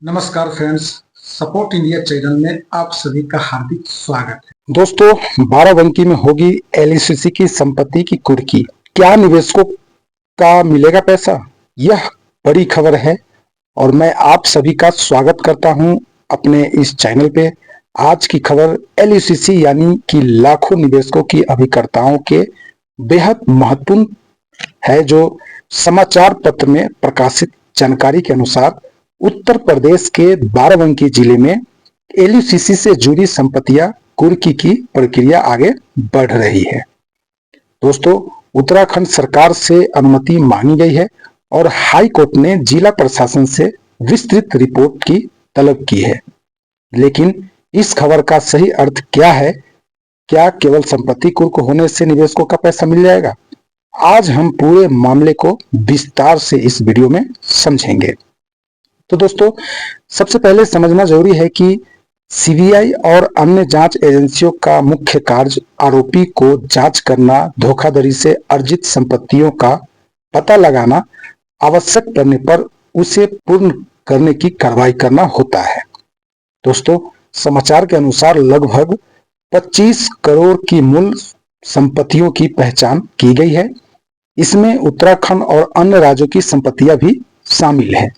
नमस्कार friends, support India channel में आप सभी का हार्दिक स्वागत है। दोस्तों, बाराबंकी में होगी एलआईसी की संपत्ति की कुर्की। क्या निवेशकों का मिलेगा पैसा? यह बड़ी खबर है और मैं आप सभी का स्वागत करता हूं अपने इस चैनल पे। आज की खबर एलआईसी यानी कि लाखों निवेशकों की अभिकर्ताओं के बेहद महत्वपूर्ण है। जो समाचार पत्र में प्रकाशित जानकारी के अनुसार उत्तर प्रदेश के बाराबंकी जिले में एलआईसी से जुड़ी संपत्तियां कुर्की की प्रक्रिया आगे बढ़ रही है। दोस्तों, उत्तराखंड सरकार से अनुमति मांगी गई है और हाई कोर्ट ने जिला प्रशासन से विस्तृत रिपोर्ट की तलब की है। लेकिन इस खबर का सही अर्थ क्या है? क्या केवल संपत्ति कुर्क होने से निवेशकों का पैसा मिल जाएगा? आज हम पूरे मामले को विस्तार से इस वीडियो में समझेंगे। तो दोस्तों, सबसे पहले समझना जरूरी है कि सीबीआई और अन्य जांच एजेंसियों का मुख्य कार्य आरोपी को जांच करना, धोखाधड़ी से अर्जित संपत्तियों का पता लगाना, आवश्यक पड़ने पर उसे पूर्ण करने की कार्रवाई करना होता है। दोस्तों, समाचार के अनुसार लगभग 25 करोड़ की मूल संपत्तियों की पहचान की गई है। इसमें उत्तराखंड और अन्य राज्यों की संपत्तियां भी शामिल है।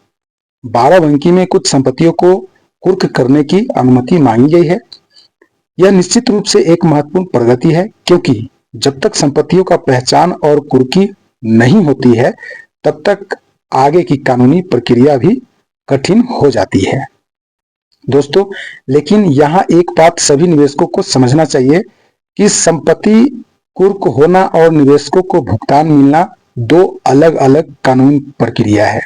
बाराबंकी में कुछ संपत्तियों को कुर्क करने की अनुमति मांगी गई है। यह निश्चित रूप से एक महत्वपूर्ण प्रगति है, क्योंकि जब तक संपत्तियों का पहचान और कुर्की नहीं होती है, तब तक आगे की कानूनी प्रक्रिया भी कठिन हो जाती है। दोस्तों, लेकिन यहाँ एक बात सभी निवेशकों को समझना चाहिए कि संपत्ति कुर्क होना और निवेशकों को भुगतान मिलना दो अलग अलग कानूनी प्रक्रिया है।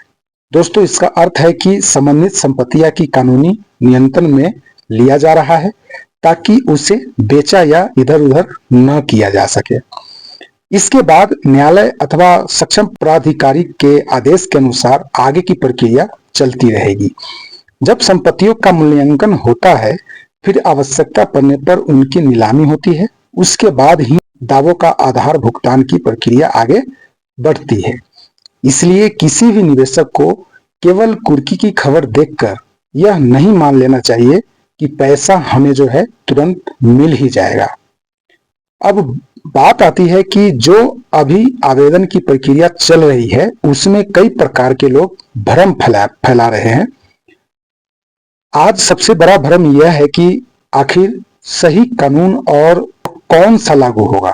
दोस्तों, इसका अर्थ है कि संबंधित संपत्तियां की कानूनी नियंत्रण में लिया जा रहा है ताकि उसे बेचा या इधर उधर न किया जा सके। इसके बाद न्यायालय अथवा सक्षम प्राधिकारी के आदेश के अनुसार आगे की प्रक्रिया चलती रहेगी। जब संपत्तियों का मूल्यांकन होता है, फिर आवश्यकता पड़ने पर उनकी नीलामी होती है। उसके बाद ही दावों का आधार भुगतान की प्रक्रिया आगे बढ़ती है। इसलिए किसी भी निवेशक को केवल कुर्की की खबर देखकर यह नहीं मान लेना चाहिए कि पैसा हमें जो है तुरंत मिल ही जाएगा। अब बात आती है कि जो अभी आवेदन की प्रक्रिया चल रही है, उसमें कई प्रकार के लोग भ्रम फैला रहे हैं। आज सबसे बड़ा भ्रम यह है कि आखिर सही कानून और कौन सा लागू होगा।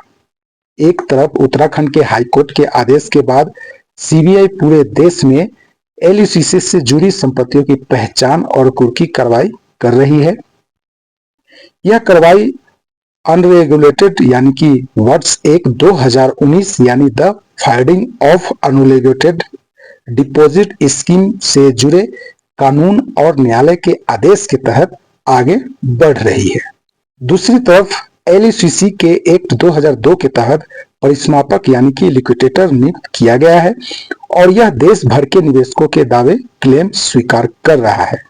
एक तरफ उत्तराखंड के हाईकोर्ट के आदेश के बाद सीबीआई पूरे देश में एलआईसी से जुड़ी संपत्तियों की पहचान और कुर्की कार्रवाई कर रही है। यह कार्रवाई अनरेगुलेटेड यानी कि वर्ष 1 2019 यानी the finding of unregulated deposit scheme से जुड़े कानून और न्यायालय के आदेश के तहत आगे बढ़ रही है। दूसरी तरफ एलआईसी के एक्ट 2002 के तहत परिसमापक यानी कि लिक्विडेटर नियुक्त किया गया है और यह देश भर के निवेशकों के दावे क्लेम स्वीकार कर रहा है।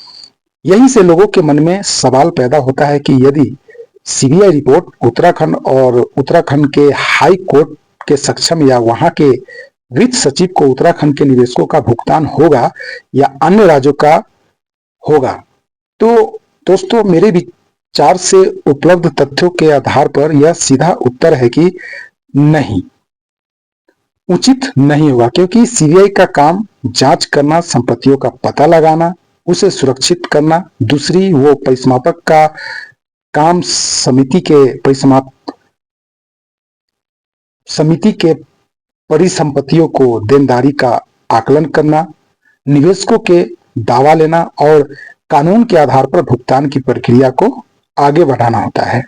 यहीं से लोगों के मन में सवाल पैदा होता है कि यदि सीबीआई रिपोर्ट उत्तराखंड के हाई कोर्ट के सक्षम या वहां के वित्त सचिव को उत्तराखंड के निवेशकों का भुगतान होगा या अन्य राज्यों का होगा, तो दोस्तों मेरे विचार से उपलब्ध तथ्यों के आधार पर यह सीधा उत्तर है कि नहीं, उचित नहीं होगा। क्योंकि सीबीआई का काम जांच करना, संपत्तियों का पता लगाना, उसे सुरक्षित करना। दूसरी वो परिसमापक का काम समिति के परिसंपत्तियों को देनदारी का आकलन करना, निवेशकों के दावा लेना और कानून के आधार पर भुगतान की प्रक्रिया को आगे बढ़ाना होता है।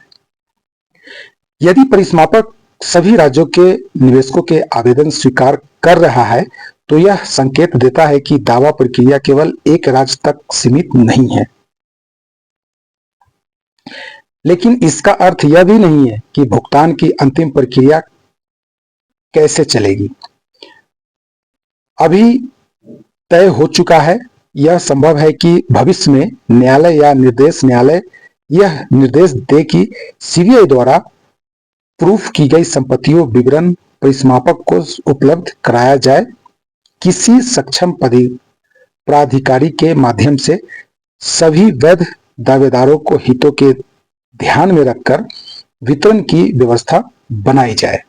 यदि परिसमापक सभी राज्यों के निवेशकों के आवेदन स्वीकार कर रहा है, तो यह संकेत देता है कि दावा प्रक्रिया केवल एक राज्य तक सीमित नहीं है। लेकिन इसका अर्थ यह भी नहीं है कि भुगतान की अंतिम प्रक्रिया कैसे चलेगी। अभी तय हो चुका है। यह संभव है कि भविष्य में न्यायालय या न्यायालय यह निर्देश दे कि सीबीआई द्वारा प्रूफ की गई संपत्तियों विवरण परिसमापक को उपलब्ध कराया जाए किसी सक्षम प्राधिकारी के माध्यम से सभी वैध दावेदारों को हितों के ध्यान में रखकर वितरण की व्यवस्था बनाई जाए।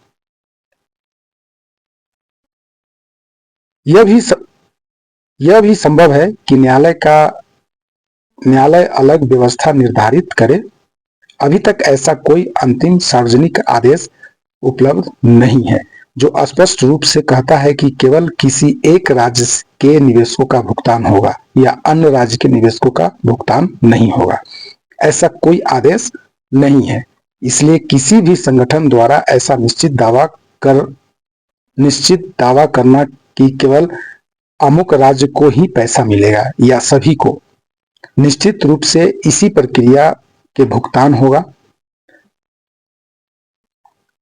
यह भी संभव है कि न्यायालय अलग व्यवस्था निर्धारित करे। अभी तक ऐसा कोई अंतिम सार्वजनिक आदेश उपलब्ध नहीं है जो स्पष्ट रूप से कहता है कि केवल किसी एक राज्य के निवेशकों का भुगतान होगा या अन्य राज्य के निवेशकों का भुगतान नहीं होगा। ऐसा कोई आदेश नहीं है, इसलिए किसी भी संगठन द्वारा ऐसा निश्चित दावा करना कि केवल अमुक राज्य को ही पैसा मिलेगा या सभी को, निश्चित रूप से इसी प्रक्रिया के भुगतान होगा।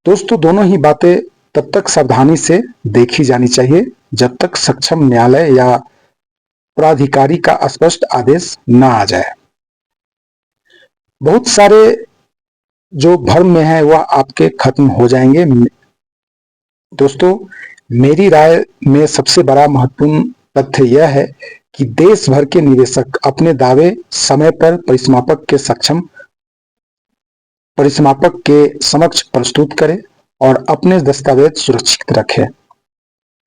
दोस्तों, दोनों ही बातें तब तक सावधानी से देखी जानी चाहिए जब तक सक्षम न्यायालय या प्राधिकारी का स्पष्ट आदेश न आ जाए। बहुत सारे जो भ्रम में है वह आपके खत्म हो जाएंगे। दोस्तों, मेरी राय में सबसे बड़ा महत्वपूर्ण तथ्य यह है कि देश भर के निवेशक अपने दावे समय पर परिसमापक के समक्ष प्रस्तुत करें और अपने दस्तावेज सुरक्षित रखें,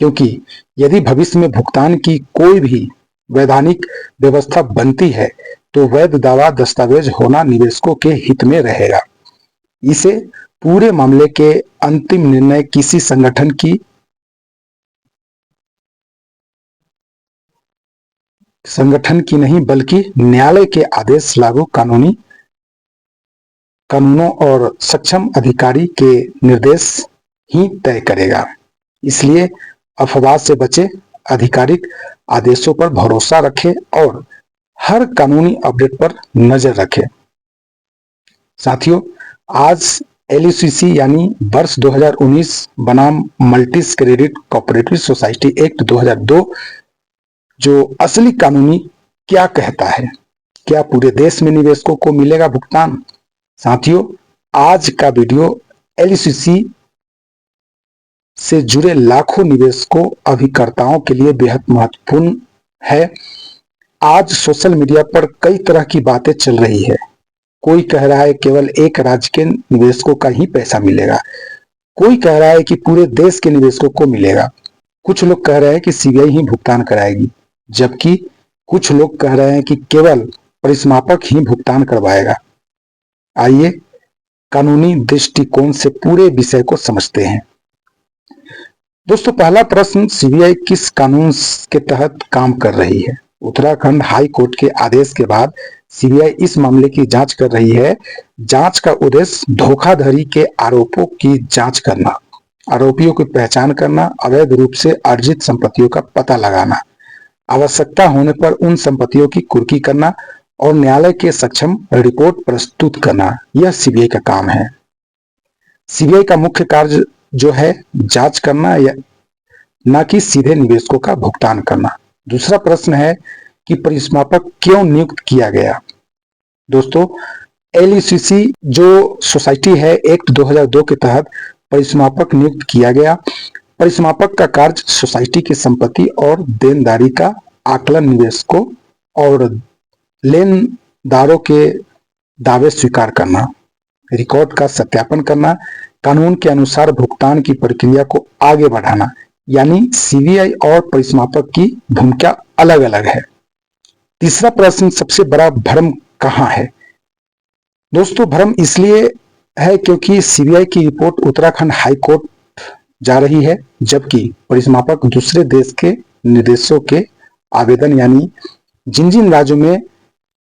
क्योंकि यदि भविष्य में भुगतान की कोई भी वैधानिक व्यवस्था बनती है तो वैध दावा दस्तावेज होना निवेशकों के हित में रहेगा। इसे पूरे मामले के अंतिम निर्णय किसी संगठन की नहीं बल्कि न्यायालय के आदेश, लागू कानूनों और सक्षम अधिकारी के निर्देश ही तय करेगा। इसलिए अफवाह से बचे, आधिकारिक आदेशों पर भरोसा रखें और हर कानूनी अपडेट पर नजर रखें। साथियों, आज LUCC यानी वर्ष 2019 बनाम मल्टीस क्रेडिट कोऑपरेटिव सोसाइटी एक्ट 2002 जो असली कानूनी क्या कहता है, क्या पूरे देश में निवेशकों को मिलेगा भुगतान? साथियों, आज का वीडियो LUCC से जुड़े लाखों निवेशकों अभिकर्ताओं के लिए बेहद महत्वपूर्ण है। आज सोशल मीडिया पर कई तरह की बातें चल रही है। कोई कह रहा है केवल एक राज्य के निवेशकों का ही पैसा मिलेगा, कोई कह रहा है कि पूरे देश के निवेशकों को मिलेगा, कुछ लोग कह रहे हैं कि CBI ही भुगतान कराएगी, जबकि कुछ लोग कह रहे हैं कि केवल परिसमापक ही भुगतान करवाएगा। आइए कानूनी दृष्टिकोण से पूरे विषय को समझते हैं। दोस्तों, पहला प्रश्न, CBI किस कानून के तहत काम कर रही है? उत्तराखंड हाई कोर्ट के आदेश के बाद CBI इस मामले की जांच कर रही है। जांच का उद्देश्य धोखाधड़ी के आरोपों की जांच करना, आरोपियों की पहचान करना, अवैध रूप से अर्जित संपत्तियों का पता लगाना, आवश्यकता होने पर उन संपत्तियों की कुर्की करना और न्यायालय के सक्षम रिपोर्ट प्रस्तुत करना, यह CBI का काम है। CBI का मुख्य कार्य जो है जांच करना या न कि सीधे निवेशकों का भुगतान करना। दूसरा प्रश्न है कि परिसमापक क्यों नियुक्त किया गया? दोस्तों, LUCC जो सोसाइटी है एक्ट 2002 के तहत परिसमापक नियुक्त किया गया। परिसमापक का कार्य सोसाइटी की संपत्ति और देनदारी का आकलन, निवेशकों और लेनदारों के दावे स्वीकार करना, रिकॉर्ड का सत्यापन करना, कानून के अनुसार भुगतान की प्रक्रिया को आगे बढ़ाना। यानी CBI और परिसमापक की भूमिका अलग अलग है। तीसरा प्रश्न, सबसे बड़ा भ्रम कहाँ है? दोस्तों, भ्रम इसलिए है क्योंकि CBI की रिपोर्ट उत्तराखंड हाई कोर्ट जा रही है, जबकि परिसमापक दूसरे देश के निर्देशों के आवेदन, यानी जिन जिन राज्यों में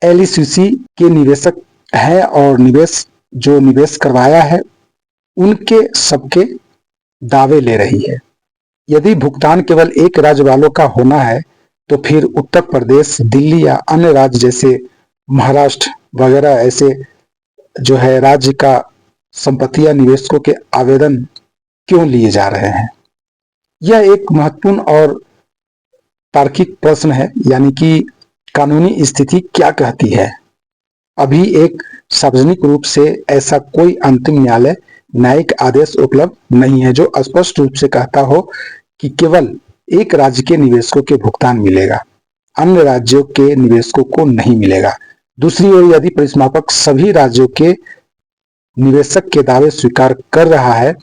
LUCC के निवेशक हैं और निवेश करवाया है उनके सबके दावे ले रही है। यदि भुगतान केवल एक राज्य वालों का होना है तो फिर उत्तर प्रदेश, दिल्ली या अन्य राज्य जैसे महाराष्ट्र वगैरह ऐसे जो है राज्य का संपत्ति या निवेशकों के आवेदन क्यों लिए जा रहे हैं? यह एक महत्वपूर्ण और तार्किक प्रश्न है, यानी कि कानूनी स्थिति क्या कहती है? अभी एक सार्वजनिक रूप से ऐसा कोई अंतिम न्यायिक आदेश उपलब्ध नहीं है जो स्पष्ट रूप से कहता हो कि केवल एक राज्य के निवेशकों के भुगतान मिलेगा, अन्य राज्यों के निवेशकों को नहीं मिलेगा। दूसरी ओर यदि परिसमापक सभी राज्यों के निवेशक के दावे स्वीकार कर रहा है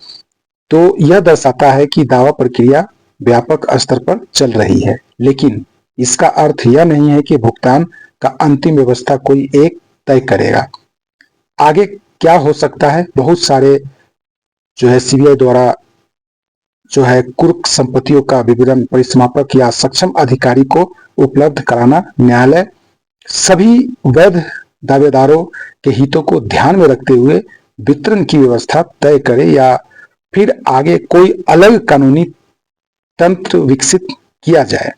तो यह दर्शाता है कि दावा प्रक्रिया व्यापक स्तर पर चल रही है, लेकिन इसका अर्थ यह नहीं है कि भुगतान का अंतिम व्यवस्था कोई एक तय करेगा। आगे क्या हो सकता है? बहुत सारे सीबीआई द्वारा कुर्क संपत्तियों का विवरण परिसमापक या सक्षम अधिकारी को उपलब्ध कराना। न्यायालय सभी वैध दावेदारों के हितों को ध्यान में रखते हुए वितरण की व्यवस्था तय करे या फिर आगे कोई अलग कानूनी तंत्र विकसित किया जाए।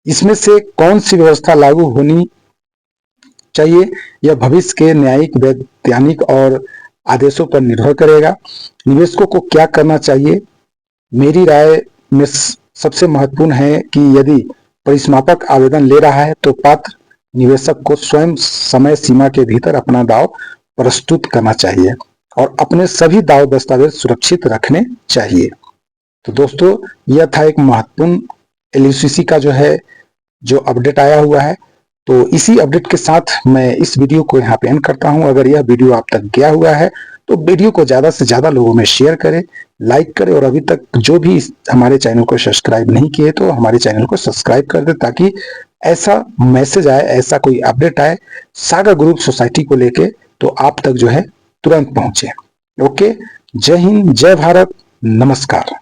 इसमें से कौन सी व्यवस्था लागू होनी चाहिए यह भविष्य के न्यायिक, वैधानिक और आदेशों पर निर्भर करेगा। निवेशकों को क्या करना चाहिए? मेरी राय में सबसे महत्वपूर्ण है कि यदि परिसमापक आवेदन ले रहा है तो पात्र निवेशक को स्वयं समय सीमा के भीतर अपना दाव प्रस्तुत करना चाहिए और अपने सभी दाव दस्तावेज सुरक्षित रखने चाहिए। तो दोस्तों, यह था एक महत्वपूर्ण एलयूसीसी का जो अपडेट आया हुआ है। तो इसी अपडेट के साथ मैं इस वीडियो को यहाँ पे एंड करता हूँ। अगर यह वीडियो आप तक गया हुआ है तो वीडियो को ज्यादा से ज्यादा लोगों में शेयर करें, लाइक करें और अभी तक जो भी हमारे चैनल को सब्सक्राइब नहीं किए तो हमारे चैनल को सब्सक्राइब कर दे, ताकि ऐसा मैसेज आए, ऐसा कोई अपडेट आए सागर ग्रुप सोसाइटी को लेके तो आप तक तुरंत पहुंचे। ओके, जय हिंद, जय भारत, नमस्कार।